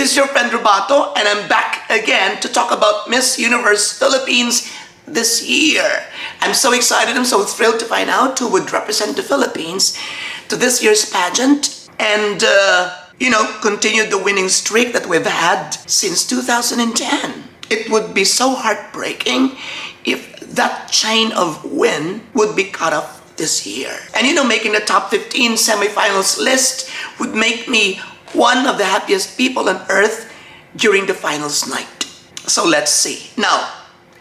This is your friend Robato, and I'm back again to talk about Miss Universe Philippines this year. I'm so excited, I'm so thrilled to find out who would represent the Philippines to this year's pageant and, continue the winning streak that we've had since 2010. It would be so heartbreaking if that chain of win would be cut off this year. And making the top 15 semifinals list would make me one of the happiest people on earth during the finals night. So let's see. Now,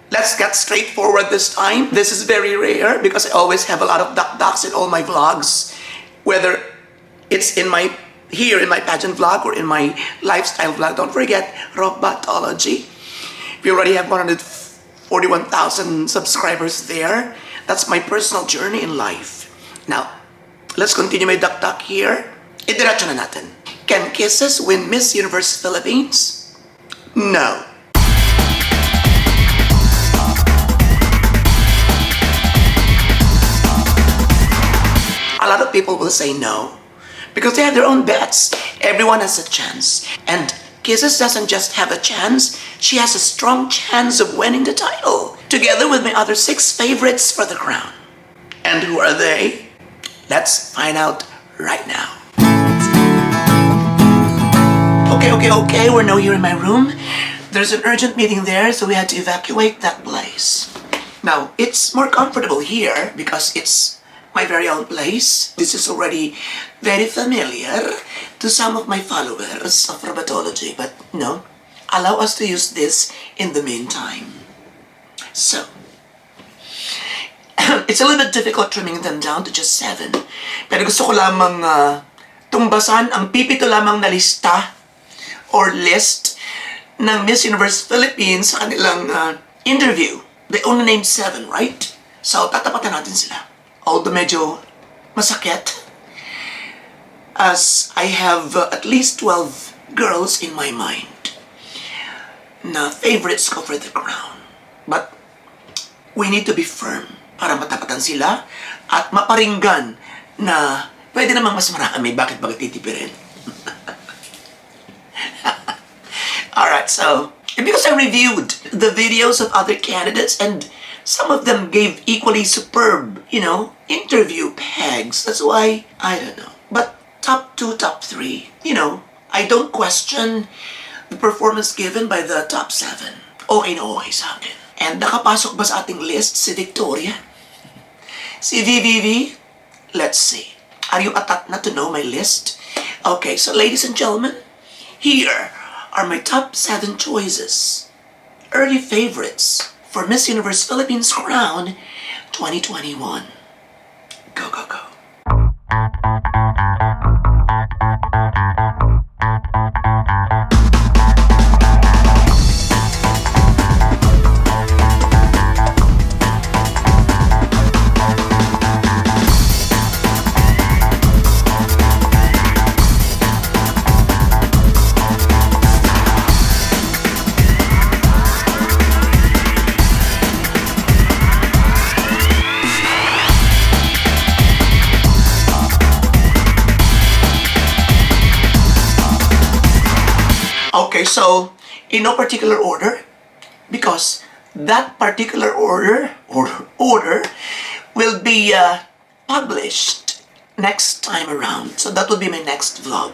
let's get straightforward this time. This is very rare because I always have a lot of ducks in all my vlogs, whether it's in my pageant vlog or in my lifestyle vlog. Don't forget Robatology. We already have 141,000 subscribers there. That's my personal journey in life. Now, let's continue my duck here. Idiretso na natin. Can Kisses win Miss Universe Philippines? No. A lot of people will say no because they have their own bets. Everyone has a chance. And Kisses doesn't just have a chance, she has a strong chance of winning the title, together with my other 6 favorites for the crown. And who are they? Let's find out right now. Okay, we're now here in my room. There's an urgent meeting there, so we had to evacuate that place. Now, it's more comfortable here because it's my very own place. This is already very familiar to some of my followers of Robatology, but allow us to use this in the meantime. So, it's a little bit difficult trimming them down to just 7. Pero gusto ko lamang tumbasan ang pipito lamang na lista or list ng Miss Universe Philippines sa kanilang interview. They only named 7, right? So, tatapatan natin sila. Although medyo masakit, as I have at least 12 girls in my mind na favorites ko for the crown. But we need to be firm para matapatan sila at maparinggan na pwede namang mas marami, bakit titipirin? Alright, so because I reviewed the videos of other candidates and some of them gave equally superb, interview pegs. That's why, I don't know. But top 2, top 3, I don't question the performance given by the top 7. Okay na okay sa akin. And nakapasok ba sa ating list si Victoria? Si VVV? Let's see. Are you atat na to know my list? Okay, so ladies and gentlemen, here are my top 7 choices. Early favorites for Miss Universe Philippines Crown 2021. Go, go, go. Okay, so in no particular order, because that particular order will be published next time around. So that will be my next vlog.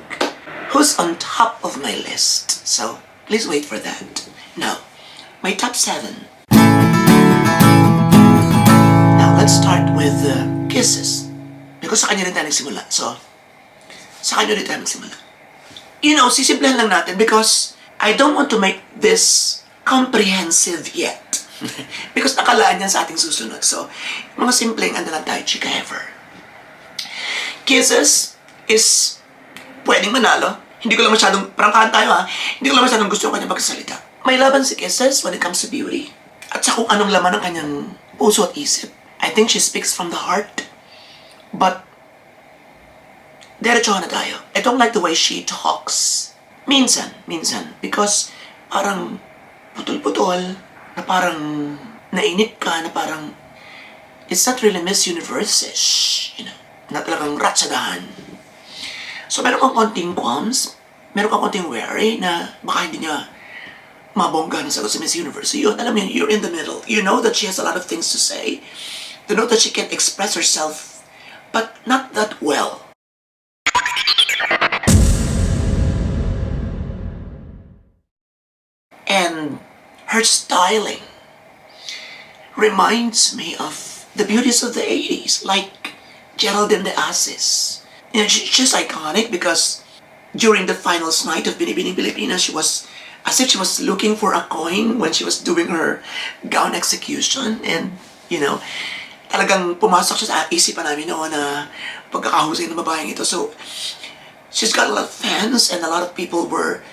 Who's on top of my list? So please wait for that. Now, my top 7. Now let's start with Kisses. Because sa kanya rin tayo nagsimula. So, sa kanya rin tayo nagsimula. Sisimplahan lang natin because I don't want to make this comprehensive yet. Because nakalaan yan sa ating susunod. So, mga simpleng lang tayo, chika ever. Kisses is pwedeng manalo. Hindi ko lang masyadong, prangkahan tayo hindi ko lang masyadong gusto yung kanyang pagsasalita. May laban si Kisses when it comes to beauty. At sa kung anong laman ng kanyang puso at isip. I think she speaks from the heart. But diretsohan na tayo. I don't like the way she talks. Minsan. Because parang putol-putol, na parang nainip ka, na parang it's not really Miss Universe-ish, na talagang ratsadahan. So meron kang konting qualms meron kang konting worry na baka hindi niya mabongga na sagot sa Miss Universe. So yun, alam mo yun, you're in the middle. You know that she has a lot of things to say. You know that she can express herself, but not that well. And her styling reminds me of the beauties of the 80s, like Geraldine de Asis. You know, she's iconic because during the finals night of Binibining Pilipinas, she was as if she was looking for a coin when she was doing her gown execution. And, you know, talagang pumasok siya sa isipan namin noon na pagkakahusay ng babaeng ito. So, she's got a lot of fans and a lot of people were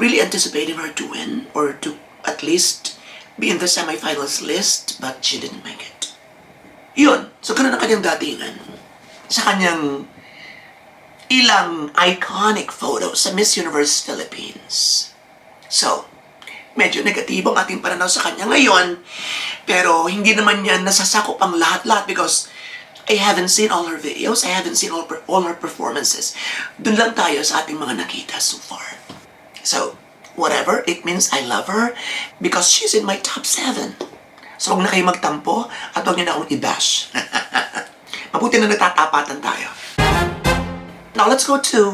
really anticipating her to win or to at least be in the semifinals list, but she didn't make it. Yun. So, ganun ang kanyang datingan. Sa kanyang ilang iconic photos sa Miss Universe Philippines. So, medyo negatibong ating pananaw sa kanya ngayon, pero hindi naman yan nasasakop ang lahat-lahat because I haven't seen all her videos, I haven't seen all her performances. Dun lang tayo sa ating mga nakita so far. So, whatever, it means I love her because she's in my top 7. So, huwag na kayo magtampo at huwag niyo na akong i-bash. Mabuti na natatapatan tayo. Now, let's go to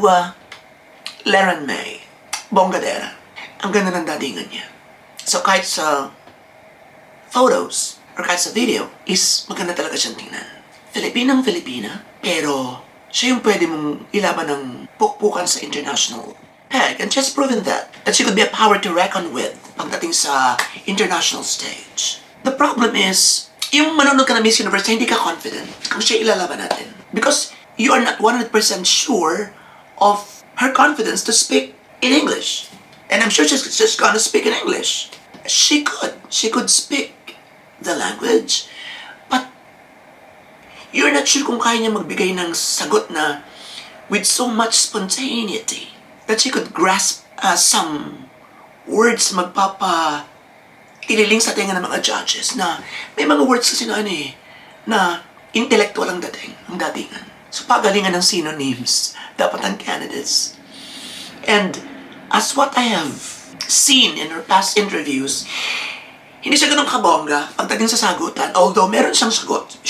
Leren May. Bonggadera. Ang ganda ng datingan niya. So, kahit sa photos or kahit sa video, is maganda talaga siyang tingnan. Filipinang-Filipina, pero siya yung pwede mong ilaban ng pukpukan sa international peg. And she's proven that she could be a power to reckon with pagdating sa international stage. The problem is, yung manonood ka na Miss Universe, hindi ka confident kung siya ilalaban natin. Because you are not 100% sure of her confidence to speak in English. And I'm sure she's just gonna speak in English. She could speak the language, but you're not sure kung kaya niya magbigay ng sagot na with so much spontaneity that she could grasp some words ililing sa tinga ng mga judges na may mga words kasi na intellectual ang datingan. So pagalingan ng synonyms dapat ang candidates. And as what I have seen in her past interviews, hindi siya ganun kabongga pagdating sa sagutan, although meron siyang sagot.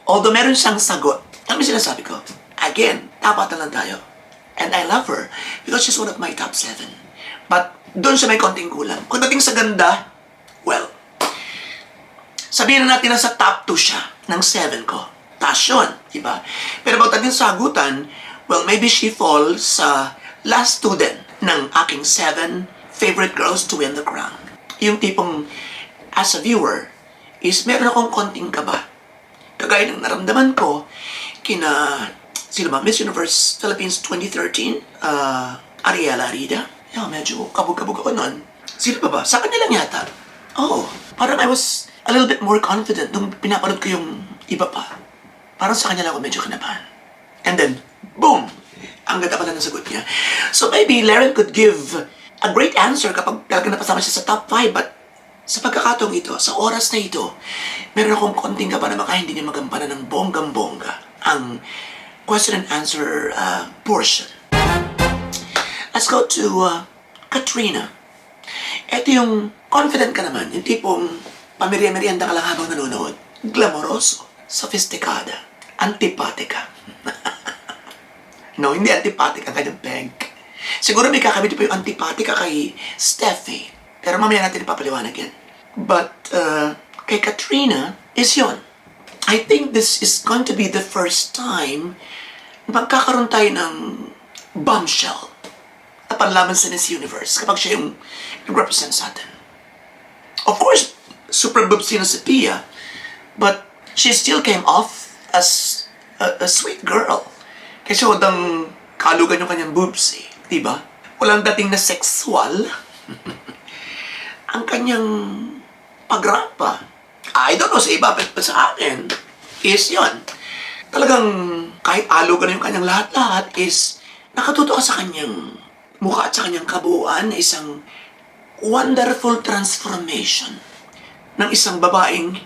Although meron siyang sagot. Ano yung sinasabi ko? Again, tapatan lang tayo. And I love her because she's one of my top 7. But doon siya may konting kulang. Pagdating sa ganda, well, sabihin na natin na sa top 2 siya ng 7 ko. Passion, diba? Pero pagdating sa sagutan, well, maybe she falls sa last 2 din ng aking 7 favorite girls to win the crown. Yung tipong, as a viewer, is meron akong konting kaba. Kagaya ng naramdaman ko, sino ba? Miss Universe Philippines 2013, Ariela Arida. Medyo kabog-kabog ako nun. Sino ba? Sa kanya lang yata. Parang I was a little bit more confident nung pinapanood ko yung iba pa. Parang sa kanya lang ako medyo kinabahan. And then, boom! Ang ganda pala ng sagot niya. So maybe Leren could give a great answer kapag talaga napasama siya sa top 5, but sa pagkakataong ito, sa oras na ito, meron akong konting kaba na baka hindi niya magampanan ng bonggang-bongga ang question and answer portion. Let's go to Katrina. Ito yung confident ka naman, yung tipong pamirya-merienda ka lang habang nanonood. Glamoroso, sofistikada, antipatika. No, hindi antipatika ang kanyang peg. Siguro may kakabit pa yung antipatika kay Steffi. Pero mamaya natin ipapaliwanag yan. But kay Katrina is yun. I think this is going to be the first time magkakaroon tayo ng bombshell na panlaban sa Miss Universe kapag siya yung nag-represent sa atin. Of course, super boobsy na si Pia, but she still came off as a sweet girl. Kasi wadang kalugan yung kanyang boobs diba? Walang dating na sexual. Ang kanyang pagrapa, I don't know sa iba, but sa akin, is yon. Talagang kahit alugan yung kanyang lahat-lahat is nakatuto ka sa kanyang mukha at sa kanyang kabuuan na isang wonderful transformation ng isang babaeng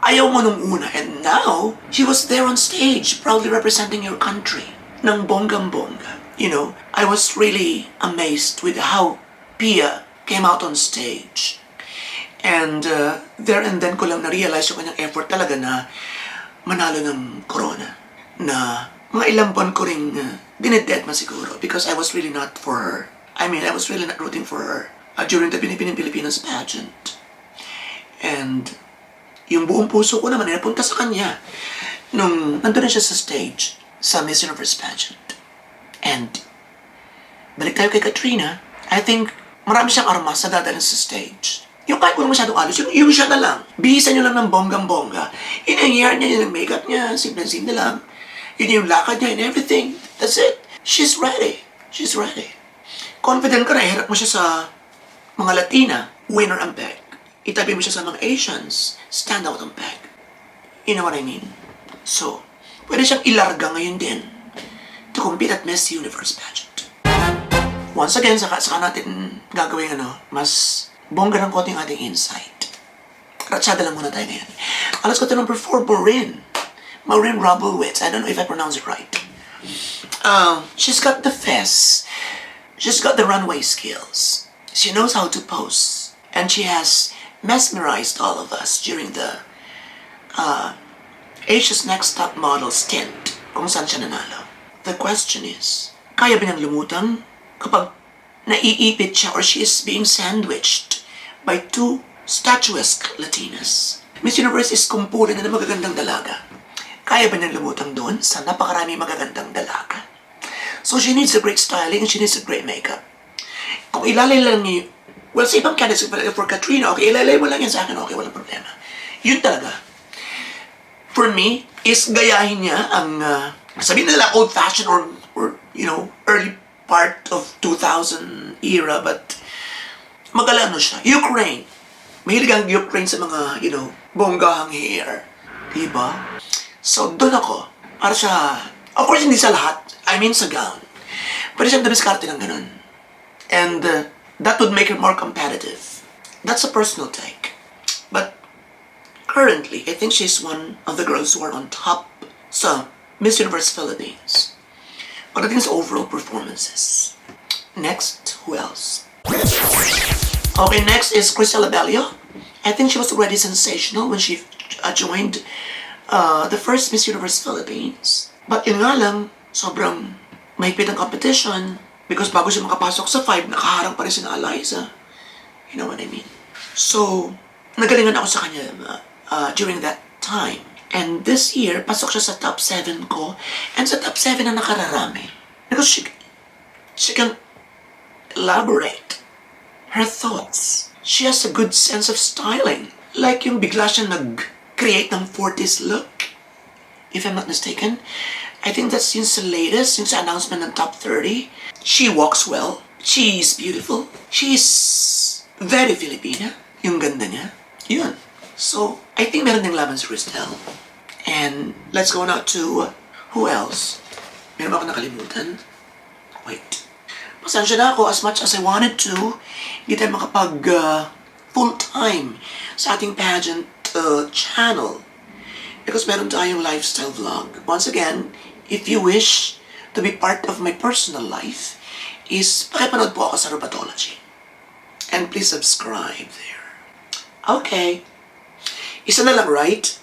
ayaw mo nung una. And now, she was there on stage, proudly representing your country ng bonggang-bongga. I was really amazed with how Pia came out on stage. And there and then ko lang na-realize yung kanyang effort talaga na manalo ng corona. Na mga ilang buwan ko rin dinededma siguro because I was really not for her. I was really not rooting for her during the Binibining Pilipinas pageant. And yung buong puso ko naman ay napunta sa kanya nung nandun na siya sa stage sa Miss Universe pageant. And balik tayo kay Katrina, I think marami siyang armas na dadalhin sa stage. Yung kahit walang masyadong alos, yung siya na lang. Bihisan nyo lang ng bonggang-bongga. Yun yung hair niya, yun yung makeup niya, simple-simple lang. Yun yung lakad niya and everything. That's it. She's ready. She's ready. Confident ka na, iharap mo siya sa mga Latina, winner ang peg. Itabi mo siya sa mga Asians, stand out ang peg. You know what I mean? So, pwede siyang ilarga ngayon din to compete at Miss Universe pageant. Once again, saka natin gagawin mas bongga ng konting ating insight. Ratsada lang muna tayo ngayon. Let's go to number 4, Maureen. Maureen Robowitz. I don't know if I pronounce it right. She's got the fess. She's got the runway skills. She knows how to pose. And she has mesmerized all of us during the Asia's Next Top Model stint kung saan siya nanalo. The question is, kaya ba niyang lumutang kapag naiipit siya or she is being sandwiched by two statuesque Latinas? Miss Universe is kumpulan na ng magagandang dalaga. Kaya ba niyang lumutang doon sa napakarami magagandang dalaga? So she needs a great styling and she needs a great makeup. Kung ilalay lang niyo, well, sa ibang candidates, for Katrina, okay, ilalay mo lang yan sa akin, okay, walang problema. Yun talaga. For me, is gayahin niya ang, sabihin nila old-fashioned or early part of 2000 era, but magalano siya. Ukraine. Mahilig ang Ukraine sa mga, bonggahang hair. Diba? So, doon ako. Para siya, of course, hindi sa lahat. Sa gown. Pwede siyang damiskarte ng ganun. And that would make her more competitive. That's a personal take. But currently, I think she's one of the girls who are on top sa Miss Universe Philippines. Pagdating sa overall performances. Next, who else? Okay, next is Crystal Abelio. I think she was already sensational when she joined the first Miss Universe Philippines. But yun nga lang, sobrang mahigpit ang competition because bago siya makapasok sa 5, nakaharang pa rin si Eliza. You know what I mean? So, nagalingan ako sa kanya during that time. And this year, pasok siya sa top 7 ko. And sa top 7 na nakararami. Because she can elaborate her thoughts. She has a good sense of styling. Like yung bigla siya nag-create ng 40s look. If I'm not mistaken. I think that's since the latest, since the announcement ng top 30. She walks well. She's beautiful. She's very Filipina. Yung ganda niya. Yun. So, I think meron ding laban si Crystal. And let's go now to who else? Meron ba ako nakalimutan? Wait. Pasensya na ako as much as I wanted to. Hindi tayo makapag full-time sa ating pageant channel. Because meron tayong lifestyle vlog. Once again, if you wish to be part of my personal life, is pakipanood po ako sa Robatology. And please subscribe there. Okay. Isa na lang, right?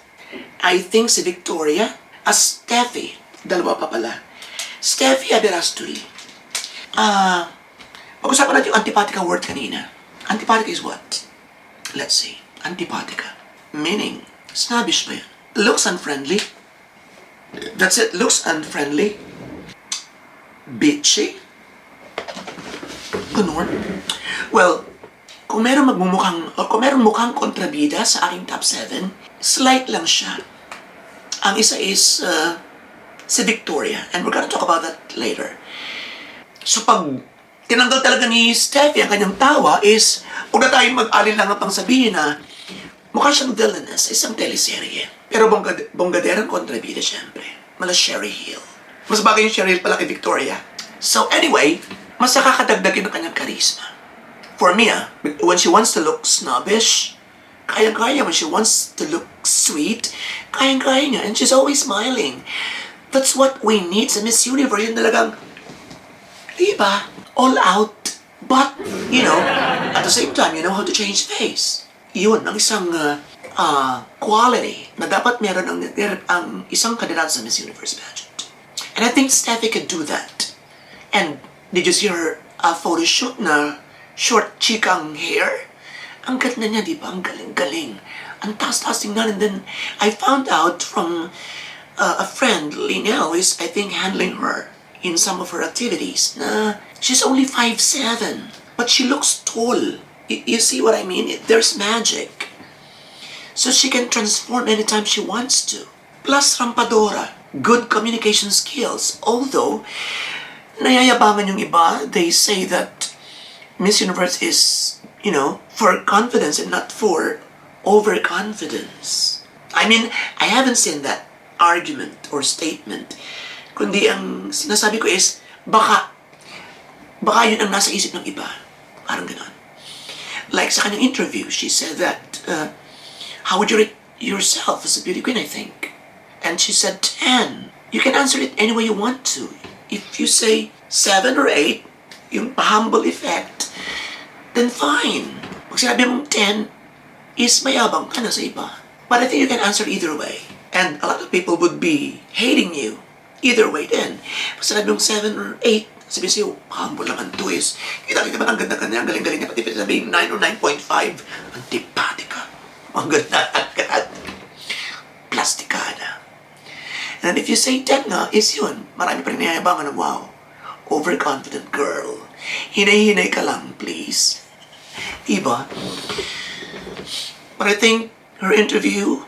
I think si Victoria, Steffi, dalawa pa pala. Steffi Aberasturi. Pag-usapan natin yung antipatica word kanina. Antipatica is what? Let's see. Antipatica. Meaning, snobbish ba yan? Looks unfriendly. That's it. Looks unfriendly. Bitchy. Ganun. Well, kung meron mukhang kontrabida sa aking top 7, slight lang siya. Ang isa is si Victoria. And we're gonna talk about that later. So pag tinanggal talaga ni Steffi ang kanyang tawa is, huwag na tayong mag-alinlangan pang sabihin na mukha siyang villainess, isang teleserye. Pero bonggaderang kontrabida siyempre. Mala Sherry Hill. Mas bagay yung Sherry Hill pala kay Victoria. So anyway, mas nakakadagdagin ng kanyang charisma. For me, when she wants to look snobbish, kayang-kaya. When she wants to look sweet, kayang-kaya niya. And she's always smiling. That's what we need sa Miss Universe. Yung talagang Diba? All out. But, at the same time, you know how to change face. Yun, ang isang quality na dapat meron ang isang kandidato sa Miss Universe pageant. And I think Steffi could do that. And did you see her photo shoot na short chikang hair? Ang ganda niya, di ba? Ang galing-galing. Ang taas-taas tingnan. And then, I found out from a friend, Linel, is, I think, handling her in some of her activities, na she's only 5'7", but she looks tall. You see what I mean? There's magic. So she can transform anytime she wants to. Plus, rampadora. Good communication skills. Although, nayayabangan yung iba, they say that Miss Universe is, for confidence and not for overconfidence. I mean, I haven't seen that argument or statement. Kundi ang sinasabi ko is, baka yun ang nasa isip ng iba. Parang ganon. Like sa kanyang interview, she said that, how would you rate yourself as a beauty queen, I think? And she said 10. You can answer it any way you want to. If you say 7 or 8, yung humble effect, then fine. Pag sinabi mong 10, is mayabang ka na sa iba. But I think you can answer either way. And a lot of people would be hating you either way din. Pag sinabi mong 7 or 8, sabihin sa'yo, humble naman to is, kita ba ang ganda-ganda, ang galing-galing niya, pati sabihin 9 or 9.5, antipatika. Ang ganda agad. Plastikada. And if you say 10 nga, is yun. Marami pa rin nayayabangan na, wow, overconfident girl. Hinay-hinay ka lang, please. Diba? But I think her interview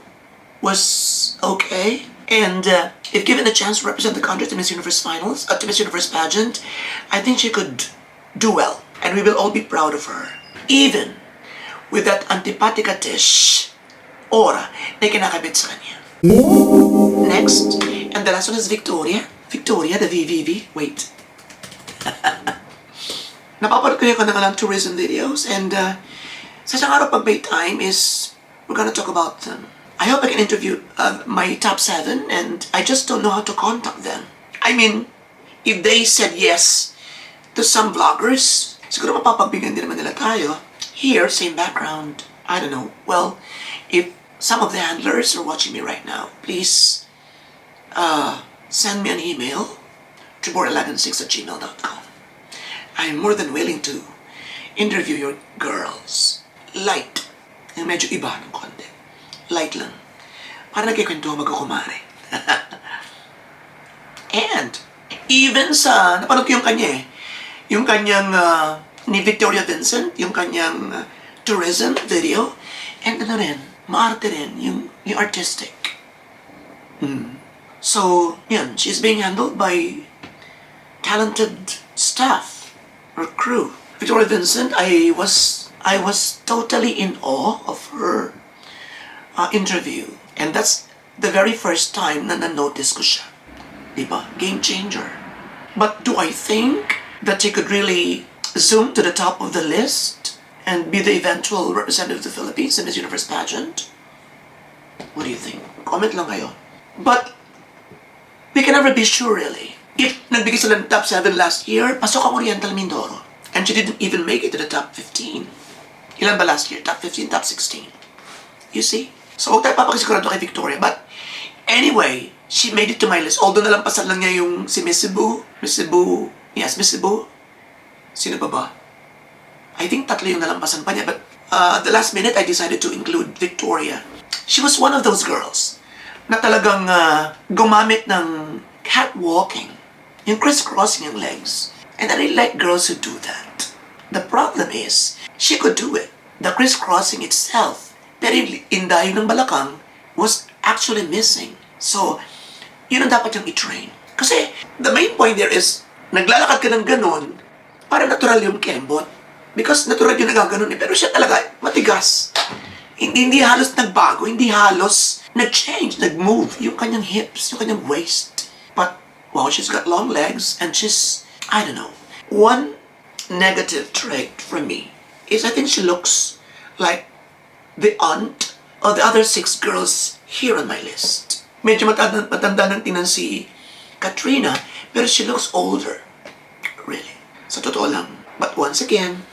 was okay. And if given a chance to represent the country to Miss Universe finals, to Miss Universe pageant, I think she could do well. And we will all be proud of her. Even with that antipatica dish, aura, na kinakabit sa kanya. Next, and the last one is Victoria. Victoria, the VVV. Wait. Napapanood ko yung kanilang tourism videos, and sa isang araw pag may time is, we're gonna talk about them. I hope I can interview my top 7, and I just don't know how to contact them. I mean, if they said yes to some vloggers, siguro mapapagbigyan din naman nila tayo. Here, same background. I don't know. Well, if some of the handlers are watching me right now, please send me an email to board116@gmail.com. I'm more than willing to interview your girls. Light. Yung medyo iba ng konti. Light lang. Para nagkikwento magkukumare. And, even sa, napanood ko yung kanya yung kanyang, ni Victoria Vincent, yung kanyang tourism video, and ano rin, maarte rin, yung artistic. So, yan, she's being handled by talented staff or crew. Victoria Vincent, I was totally in awe of her interview. And that's the very first time na na-notice ko siya. Diba? Game changer. But do I think that she could really zoom to the top of the list and be the eventual representative of the Philippines in Miss Universe pageant? What do you think? Comment lang kayo. But we can never be sure really. If nagbigay sila ng top 7 last year, pasok ang Oriental Mindoro. And she didn't even make it to the top 15. Ilan ba last year? Top 15, top 16. You see? So, huwag tayo papakisigurado kay Victoria. But, anyway, she made it to my list. Although nalampasan lang niya yung si Miss Cebu. Yes, Miss Cebu. Sino ba? I think tatlo yung nalampasan pa niya. But, at the last minute, I decided to include Victoria. She was one of those girls na talagang gumamit ng catwalking. Yung crisscrossing yung legs. And I really like girls who do that. The problem is, she could do it. The crisscrossing itself. Pero yung dahil ng balakang was actually missing. So, yun ang dapat yung i-train. Kasi, the main point there is, naglalakad ka ng ganon, para natural yung kembot. Because natural yung nagaganon pero siya talaga matigas. Hindi halos nagbago, hindi halos nag-change, nag-move yung kanyang hips, yung kanyang waist. But, wow, she's got long legs, and she's, I don't know. One negative trait for me is I think she looks like the aunt of the other 6 girls here on my list. Medyo matanda ng tinan si Katrina, pero she looks older. Really. Sa totoo lang. But once again,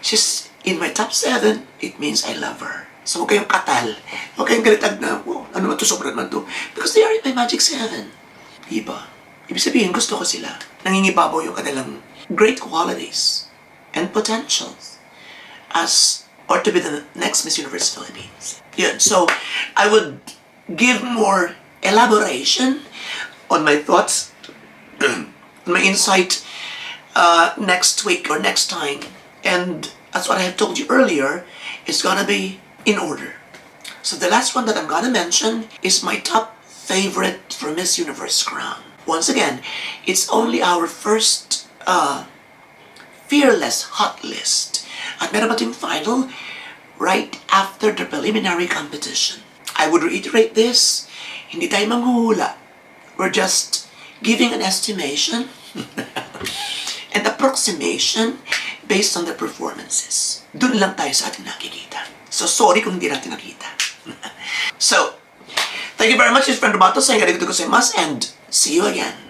she's in my top 7. It means I love her. So huwag kayong katal. Huwag kayong galitag na, oh, ano man to, sobrang man to. Because they are in my magic 7. Diba? Ibig sabihin, gusto ko sila. Nangingibabaw yung kanilang great qualities and potentials as or to be the next Miss Universe Philippines. Yun. So, I would give more elaboration on my thoughts, my insight next week or next time. And as what I have told you earlier, it's gonna be in order. So the last one that I'm gonna mention is my top favorite for Miss Universe crown. Once again, it's only our first fearless hot list. At meron pa tayong final right after the preliminary competition. I would reiterate this, hindi tayo manghuhula. We're just giving an estimation and approximation based on the performances. Doon lang tayo sa ating nakikita. So sorry kung hindi natin nakita. So, thank you very much, it's friend Robato. Sayang ganito ko sa mas and see you again.